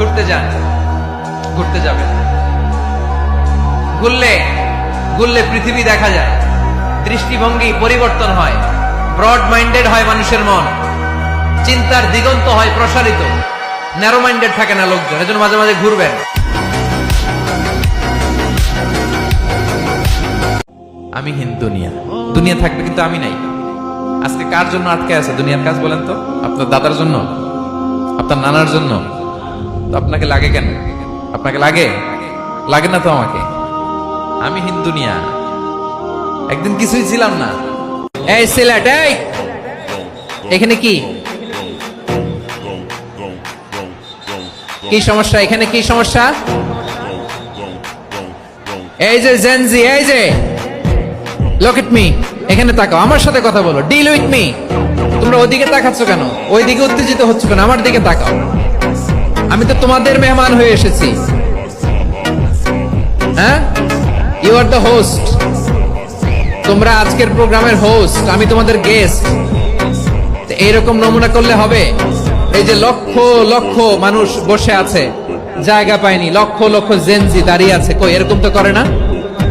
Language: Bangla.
ঘুরতে যান, ঘুরতে যাবেন, ঘুরলে ঘুরলে পৃথিবী দেখা যায়, দৃষ্টিভঙ্গি পরিবর্তন হয়, ব্রড মাইন্ডেড হয় মানুষের মন, চিন্তার দিগন্ত হয় প্রসারিত, ন্যারো মাইন্ডেড থাকে না লোকজন। এজন্য মাঝে মাঝে ঘুরবেন। আমি হীন দুনিয়া, দুনিয়া থাকবে কিন্তু আমি নাই। আজকে কার জন্য আটকে আছে দুনিয়ার কাজ বলেন তো? আপনার দাদার জন্য, আপনার নানার জন্য? তো আপনাকে লাগে কেন? আপনাকে লাগে? লাগে না তো আমাকে। আমি হীন দুনিয়া, একদিন কিছুই ছিলাম না। এই সিলেট, এই এখানে কি কি সমস্যা? এখানে কি সমস্যা? এই যে জেনজি, এই যে লুক এট মি, এখানে তাকাও, আমার সাথে কথা বলো, ডিল উইথ মি। তোমরা ওইদিকে তাকাচ্ছ কেন? ওইদিকে উত্তেজিত হচ্ছ কেন? আমার দিকে তাকাও। আমি তো তোমাদের মেহমান হয়ে এসেছি। হ্যাঁ, ইউ আর দ্য হোস্ট। তোমরা আজকের প্রোগ্রামের হোস্ট, আমি তোমাদের গেস্ট। এইরকম নমুনা করলে হবে? এই যে লক্ষ লক্ষ মানুষ বসে আছে, জায়গা পায়নি, লক্ষ লক্ষ জেনজি দাঁড়িয়ে আছে, কই এরকম তো করে না?